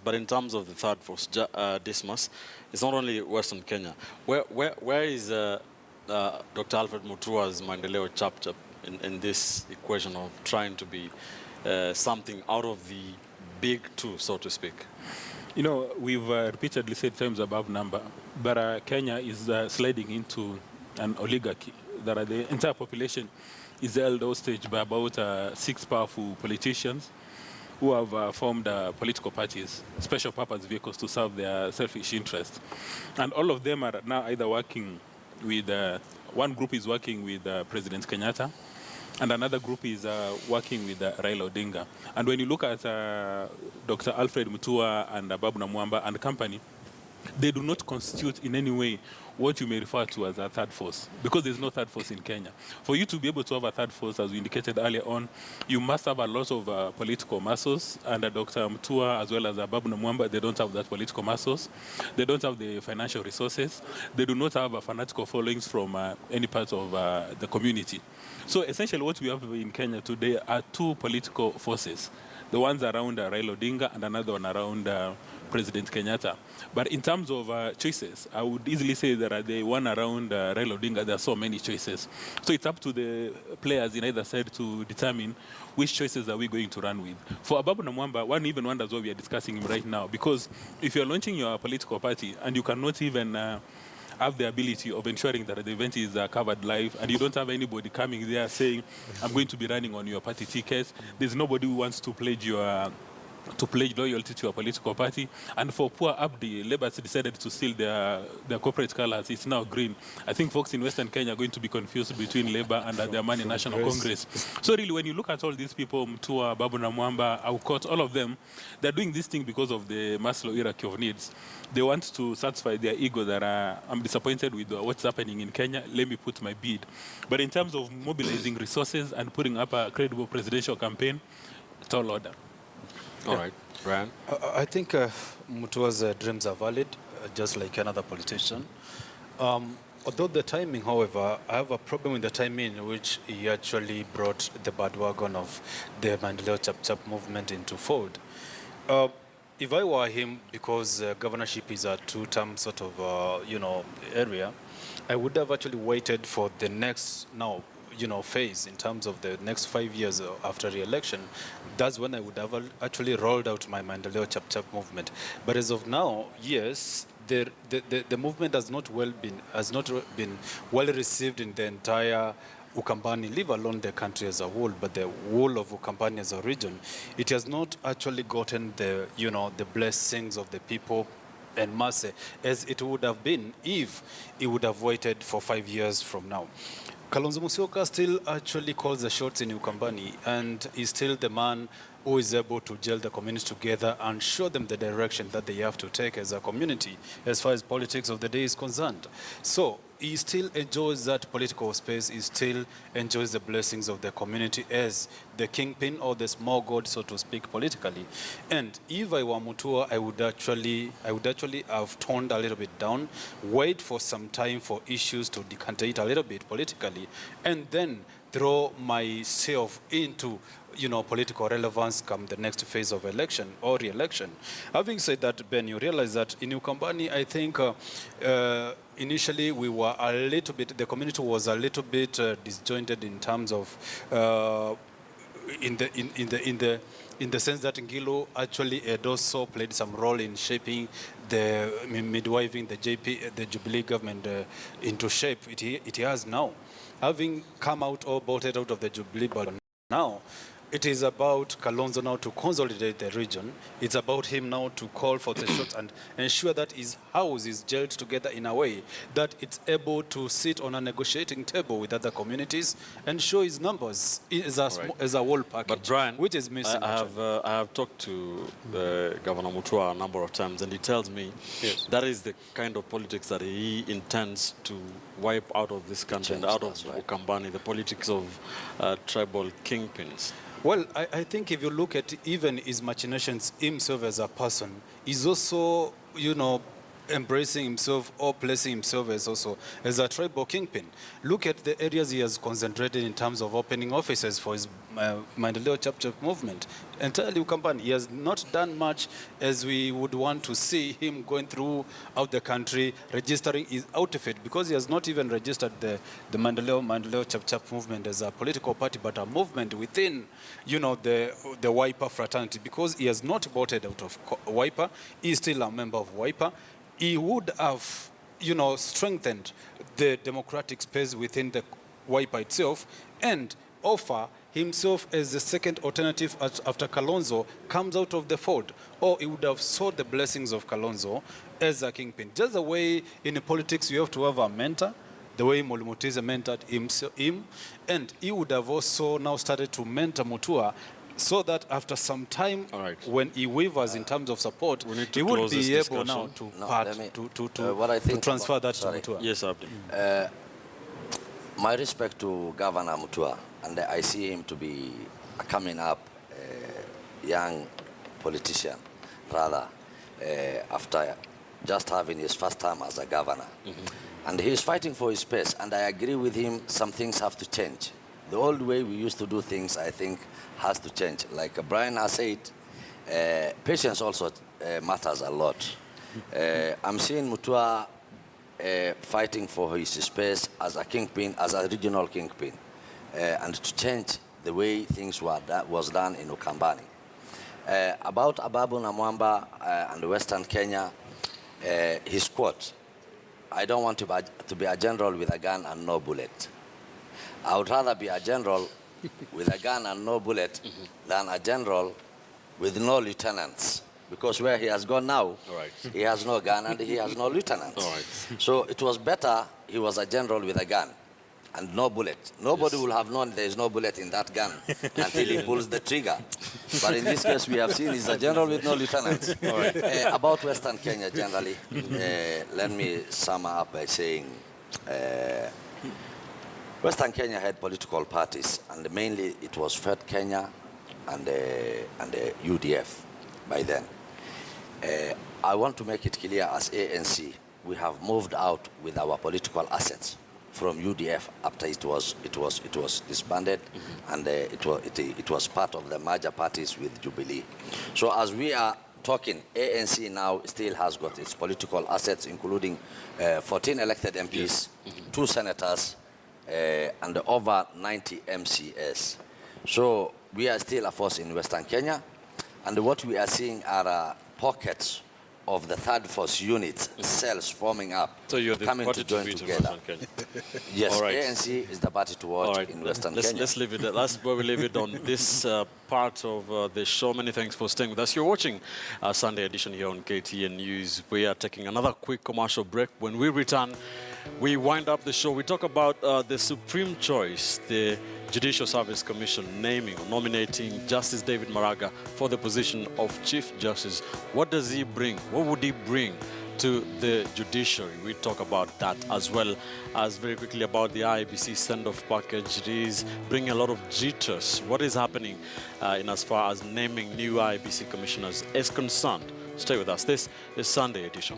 But in terms of the third force, Dismas, it's not only Western Kenya. Where is Dr. Alfred Mutua's Maendeleo Chap in this equation of trying to be something out of the big two, so to speak? You know, we've repeatedly said times above number, but Kenya is sliding into an oligarchy. That the entire population is held hostage by about 6 powerful politicians who have formed political parties, special purpose vehicles to serve their selfish interests. And all of them are now either working with, one group is working with President Kenyatta, and another group is working with Raila Odinga. And when you look at Dr. Alfred Mutua and Babu Namwamba and company, they do not constitute in any way what you may refer to as a third force, because there's no third force in Kenya. For you to be able to have a third force, as we indicated earlier on, you must have a lot of political muscles, and Dr. Mutua as well as Babu Namwamba, they don't have that political muscles. They don't have the financial resources. They do not have a fanatical followings from any part of the community. So essentially what we have in Kenya today are two political forces. The ones around Raila Odinga and another one around President Kenyatta. But in terms of choices, I would easily say that the one around Raila Odinga, there are so many choices. So it's up to the players in either side to determine which choices are we going to run with. For Babu Namwamba, one even wonders why we are discussing him right now, because if you're launching your political party and you cannot even have the ability of ensuring that the event is covered live, and you don't have anybody coming there saying, I'm going to be running on your party ticket. There's nobody who wants to pledge loyalty to a political party. And for poor Abdi, Labour has decided to steal their corporate colors. It's now green. I think folks in Western Kenya are going to be confused between Labour and their man in National Congress. So really, when you look at all these people, Mutua, Babu Namwamba, Aukot, all of them, they're doing this thing because of the Maslow hierarchy of needs. They want to satisfy their ego that I'm disappointed with what's happening in Kenya. Let me put my bid. But in terms of mobilizing resources and putting up a credible presidential campaign, tall order. All right, Brian? I think Mutua's dreams are valid, just like another politician. Although the timing, however, I have a problem with the timing in which he actually brought the bandwagon of the Maendeleo Chap movement into fold. If I were him, because governorship is a two-term sort of, area, I would have actually waited for the next phase in terms of the next 5 years after re-election. That's when I would have actually rolled out my Maendeleo Chap movement. But as of now, yes, the movement has not been well received in the entire Ukambani, leave alone the country as a whole, but the whole of Ukambani as a region. It has not actually gotten the blessings of the people and mercy as it would have been if it would have waited for 5 years from now. Kalonzo Musyoka still actually calls the shots in Ukambani and is still the man who is able to gel the community together and show them the direction that they have to take as a community as far as politics of the day is concerned. So he still enjoys that political space. He still enjoys the blessings of the community as the kingpin or the small god, so to speak, politically. And if I were Mutua, I would actually have toned a little bit down, wait for some time for issues to decantate a little bit politically, and then throw myself into political relevance come the next phase of election or re-election. Having said that, Ben, you realize that in Ukambani, I think initially we were a little bit, the community was a little bit disjointed in terms of in the sense that Ngilo actually also played some role in shaping the midwiving the Jubilee government into shape it has now. Having come out or bolted out of the Jubilee ballot now, it is about Kalonzo now to consolidate the region. It's about him now to call for the shots and ensure that his house is gelled together in a way that it's able to sit on a negotiating table with other communities and show his numbers as a whole package. But Brian, which is missing. I have talked to Governor Mutua a number of times, and he tells me that is the kind of politics that he intends to wipe out of this country and out of Ukambani, the politics of tribal kingpins. Well, I think if you look at even his machinations himself as a person, he's also, embracing himself or placing himself as also as a tribal kingpin. Look at the areas he has concentrated in terms of opening offices for his Maendeleo Chap movement. Entirely Ukambani. He has not done much as we would want to see him going throughout the country, registering his outfit, because he has not even registered the Maendeleo Chap movement as a political party, but a movement within, you know, the Wiper fraternity, because he has not voted out of Wiper. He is still a member of Wiper. He would have, you know, strengthened the democratic space within the Wiper itself and offer himself as the second alternative after Kalonzo comes out of the fold. Or he would have sought the blessings of Kalonzo as a kingpin. Just the way in politics you have to have a mentor, the way Mulimutize mentored him, and he would have also now started to mentor Mutua, so that after some time, when he wavers in terms of support, he would be able now to transfer that to Mutua. Yes, Abdi. My respect to Governor Mutua, and I see him to be a coming up young politician, rather, after just having his first time as a governor. And he is fighting for his space, and I agree with him, some things have to change. The old way we used to do things, I think, has to change. Like Brian has said, patience also matters a lot. I'm seeing Mutua fighting for his space as a kingpin, as a regional kingpin, and to change the way things was done in Ukambani. About Ababu Namwamba and Western Kenya, his quote, I don't want to be a general with a gun and no bullet. I would rather be a general with a gun and no bullet than a general with no lieutenants. Because where he has gone now, he has no gun and he has no lieutenants. So it was better he was a general with a gun and no bullet. Nobody will have known there is no bullet in that gun until he pulls the trigger. But in this case, we have seen he's a general with no lieutenants. About Western Kenya generally, let me sum up by saying Western Kenya had political parties, and mainly it was Fed Kenya and UDF by then. I want to make it clear as ANC, we have moved out with our political assets from UDF after it was disbanded, and it was part of the merger parties with Jubilee. So as we are talking, ANC now still has got its political assets, including 14 elected MPs, 2 senators, and over 90 MCS. So we are still a force in Western Kenya, and what we are seeing are pockets of the third force units, cells forming up, so you're the coming party to join together. Yes, ANC is the party to watch in Western Kenya. Let's leave it there. That's where we leave it on this part of the show. Many thanks for staying with us. You're watching our Sunday edition here on KTN News. We are taking another quick commercial break. When we return, we wind up the show. We talk about the supreme choice, the Judicial Service Commission naming or nominating Justice David Maraga for the position of Chief Justice. What does he bring? What would he bring to the judiciary? We talk about that, as well as very quickly about the IEBC send-off package. It is bringing a lot of jitters. What is happening in as far as naming new IEBC commissioners is concerned? Stay with us. This is Sunday edition.